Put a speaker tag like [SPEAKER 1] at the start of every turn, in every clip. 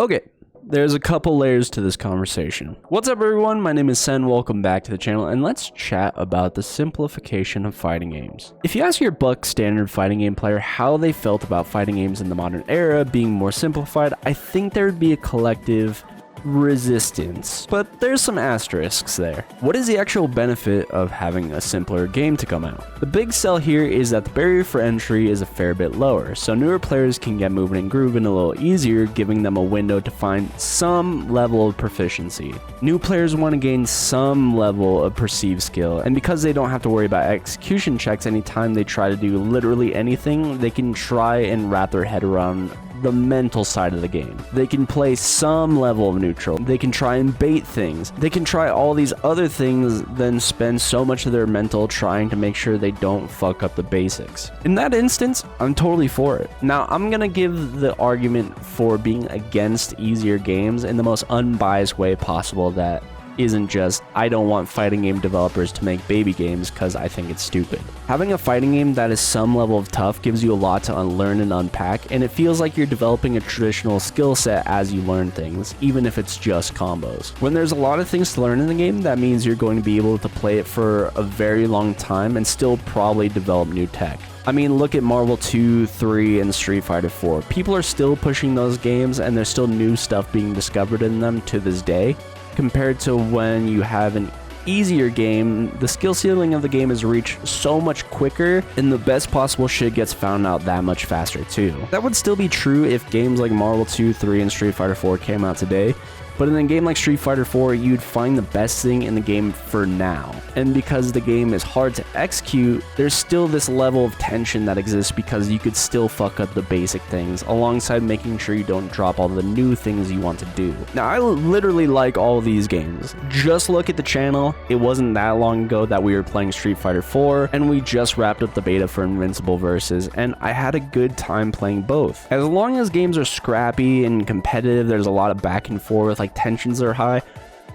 [SPEAKER 1] Okay, there's a couple layers to this conversation. What's up everyone, my name is Sen, welcome back to the channel, and let's chat about the simplification of fighting games. If you ask your buck standard fighting game player how they felt about fighting games in the modern era being more simplified, I think there would be a collective resistance, but there's some asterisks there. What is the actual benefit of having a simpler game to come out? The big sell here is that the barrier for entry is a fair bit lower, so newer players can get moving and grooving a little easier, giving them a window to find some level of proficiency. New players want to gain some level of perceived skill, and because they don't have to worry about execution checks anytime they try to do literally anything, they can try and wrap their head around the mental side of the game. They can play some level of neutral. They can try and bait things. They can try all these other things, then spend so much of their mental trying to make sure they don't fuck up the basics. In that instance, I'm totally for it. Now, I'm gonna give the argument for being against easier games in the most unbiased way possible that isn't just, I don't want fighting game developers to make baby games because I think it's stupid. Having a fighting game that is some level of tough gives you a lot to unlearn and unpack, and it feels like you're developing a traditional skill set as you learn things, even if it's just combos. When there's a lot of things to learn in the game, that means you're going to be able to play it for a very long time and still probably develop new tech. I mean, look at Marvel 2, 3, and Street Fighter 4. People are still pushing those games, and there's still new stuff being discovered in them to this day. Compared to when you have an easier game, the skill ceiling of the game is reached so much quicker, and the best possible shit gets found out that much faster too. That would still be true if games like Marvel 2, 3, and Street Fighter 4 came out today, but in a game like Street Fighter 4, you'd find the best thing in the game for now. And because the game is hard to execute, there's still this level of tension that exists because you could still fuck up the basic things, alongside making sure you don't drop all the new things you want to do. Now, I literally like all these games. Just look at the channel. It wasn't that long ago that we were playing Street Fighter 4, and we just wrapped up the beta for Invincible Versus, and I had a good time playing both. As long as games are scrappy and competitive, there's a lot of back and forth, like tensions are high,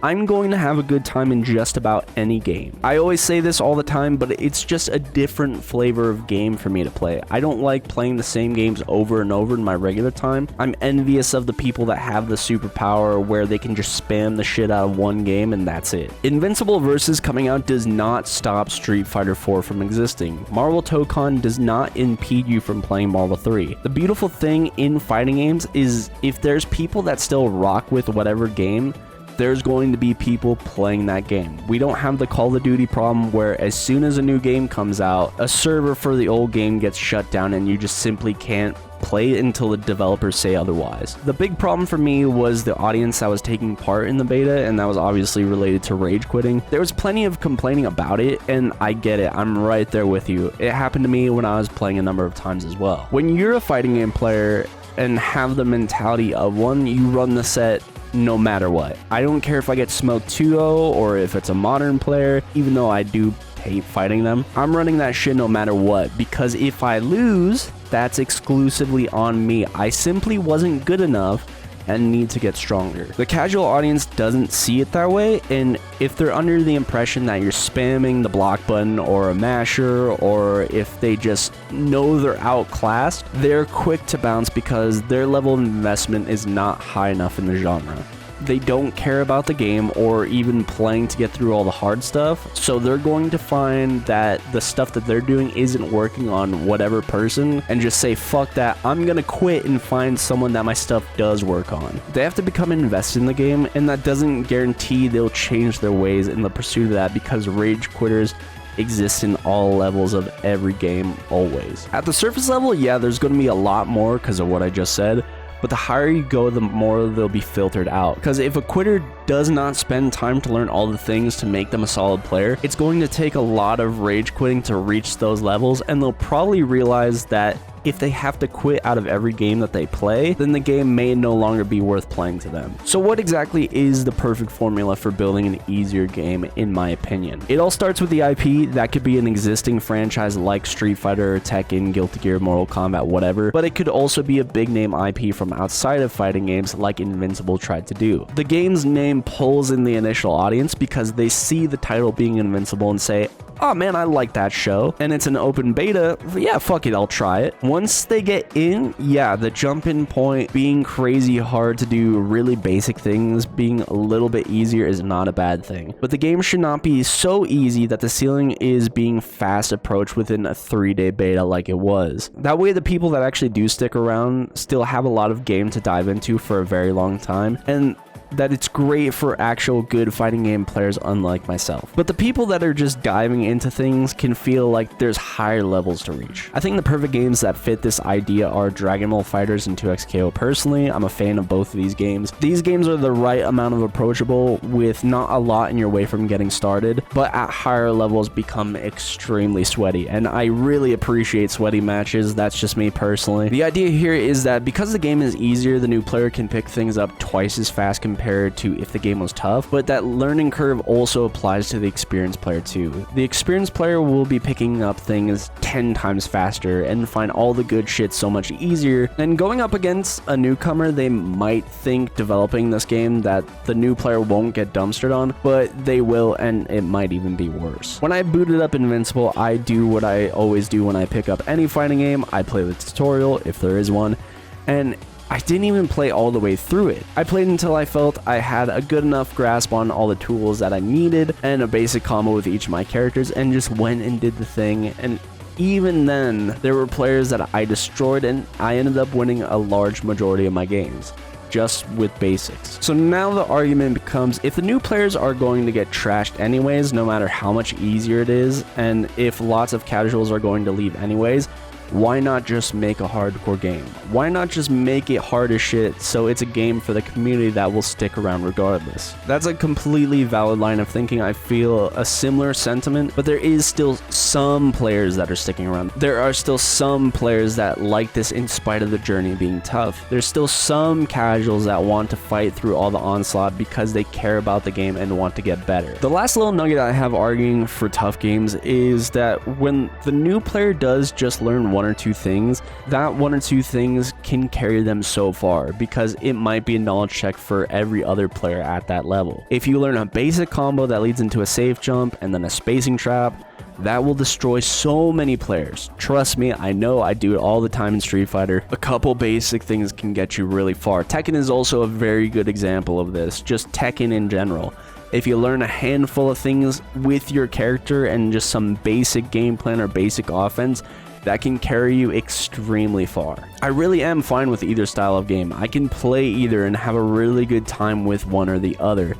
[SPEAKER 1] I'm going to have a good time in just about any game. I always say this all the time, but it's just a different flavor of game for me to play. I don't like playing the same games over and over in my regular time. I'm envious of the people that have the superpower where they can just spam the shit out of one game and that's it. Invincible Versus coming out does not stop Street Fighter 4 from existing. Marvel Tokon does not impede you from playing Marvel 3. The beautiful thing in fighting games is if there's people that still rock with whatever game, there's going to be people playing that game. We don't have the Call of Duty problem where as soon as a new game comes out, a server for the old game gets shut down and you just simply can't play it until the developers say otherwise. The big problem for me was the audience that was taking part in the beta, and that was obviously related to rage quitting. There was plenty of complaining about it, and I get it. I'm right there with you. It happened to me when I was playing a number of times as well. When you're a fighting game player and have the mentality of one, you run the set no matter what. I don't care if I get smoked 2-0 or if it's a modern player, even though I do hate fighting them. I'm running that shit no matter what, because if I lose, that's exclusively on me. I simply wasn't good enough and need to get stronger. The casual audience doesn't see it that way, and if they're under the impression that you're spamming the block button or a masher, or if they just know they're outclassed, they're quick to bounce because their level of investment is not high enough in the genre. They don't care about the game or even playing to get through all the hard stuff, so they're going to find that the stuff that they're doing isn't working on whatever person and just say, fuck that, I'm gonna quit and find someone that my stuff does work on. They have to become invested in the game, and that doesn't guarantee they'll change their ways in the pursuit of that, because rage quitters exist in all levels of every game always. At the surface level, yeah, there's going to be a lot more because of what I just said, but the higher you go, the more they'll be filtered out. Because if a quitter does not spend time to learn all the things to make them a solid player, it's going to take a lot of rage quitting to reach those levels, and they'll probably realize that if they have to quit out of every game that they play, then the game may no longer be worth playing to them. So what exactly is the perfect formula for building an easier game, in my opinion? It all starts with the IP. That could be an existing franchise like Street Fighter, Tekken, Guilty Gear, Mortal Kombat, whatever, but it could also be a big name IP from outside of fighting games like Invincible tried to do. The game's name pulls in the initial audience because they see the title being Invincible and say, oh man, I like that show, and it's an open beta, yeah, fuck it, I'll try it. Once they get in, yeah, the jump in point being crazy hard to do really basic things being a little bit easier is not a bad thing. But the game should not be so easy that the ceiling is being fast approached within a 3-day beta like it was. That way the people that actually do stick around still have a lot of game to dive into for a very long time, and that it's great for actual good fighting game players unlike myself. But the people that are just diving into things can feel like there's higher levels to reach. I think the perfect games that fit this idea are Dragon Ball FighterZ and 2XKO. Personally, I'm a fan of both of these games. These games are the right amount of approachable with not a lot in your way from getting started, but at higher levels become extremely sweaty, and I really appreciate sweaty matches. That's just me personally. The idea here is that because the game is easier, the new player can pick things up twice as fast compared to if the game was tough, but that learning curve also applies to the experienced player too. The experienced player will be picking up things 10 times faster and find all the good shit so much easier, and going up against a newcomer, they might think developing this game that the new player won't get dumpstered on, but they will, and it might even be worse. When I booted up Invincible, I do what I always do when I pick up any fighting game. I play the tutorial if there is one, and I didn't even play all the way through it. I played until I felt I had a good enough grasp on all the tools that I needed and a basic combo with each of my characters, and just went and did the thing. And even then, there were players that I destroyed, and I ended up winning a large majority of my games just with basics. So now the argument becomes, if the new players are going to get trashed anyways, no matter how much easier it is, and if lots of casuals are going to leave anyways, why not just make a hardcore game? Why not just make it hard as shit so it's a game for the community that will stick around regardless? That's a completely valid line of thinking. I feel a similar sentiment, but there is still some players that are sticking around. There are still some players that like this in spite of the journey being tough. There's still some casuals that want to fight through all the onslaught because they care about the game and want to get better. The last little nugget I have arguing for tough games is that when the new player does just learn one or two things, that one or two things can carry them so far because it might be a knowledge check for every other player at that level. If you learn a basic combo that leads into a safe jump and then a spacing trap, that will destroy so many players. Trust me, I know, I do it all the time in Street Fighter. A couple basic things can get you really far. Tekken is also a very good example of this, just Tekken in general. If you learn a handful of things with your character and just some basic game plan or basic offense, that can carry you extremely far. I really am fine with either style of game. I can play either and have a really good time with one or the other.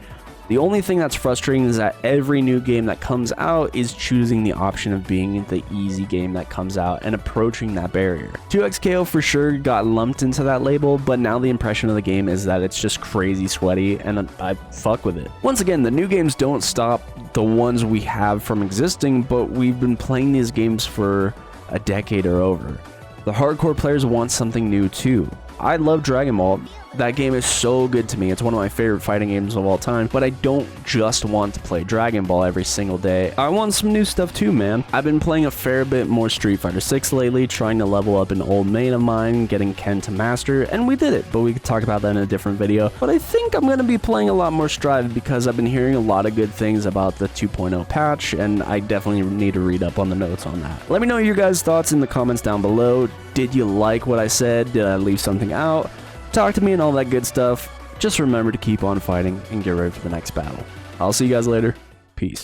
[SPEAKER 1] The only thing that's frustrating is that every new game that comes out is choosing the option of being the easy game that comes out and approaching that barrier. 2XKO for sure got lumped into that label, but now the impression of the game is that it's just crazy sweaty, and I fuck with it. Once again, the new games don't stop the ones we have from existing, but we've been playing these games for a decade or over. The hardcore players want something new too. I love Dragon Ball. That game is so good to me. It's one of my favorite fighting games of all time, but I don't just want to play Dragon Ball every single day. I want some new stuff too, man. I've been playing a fair bit more Street Fighter 6 lately, trying to level up an old main of mine, getting Ken to master, and we did it, but we could talk about that in a different video. But I think I'm going to be playing a lot more Strive because I've been hearing a lot of good things about the 2.0 patch, and I definitely need to read up on the notes on that. Let me know your guys' thoughts in the comments down below. Did you like what I said? Did I leave something out? Talk to me and all that good stuff. Just remember to keep on fighting and get ready for the next battle. I'll see you guys later. Peace.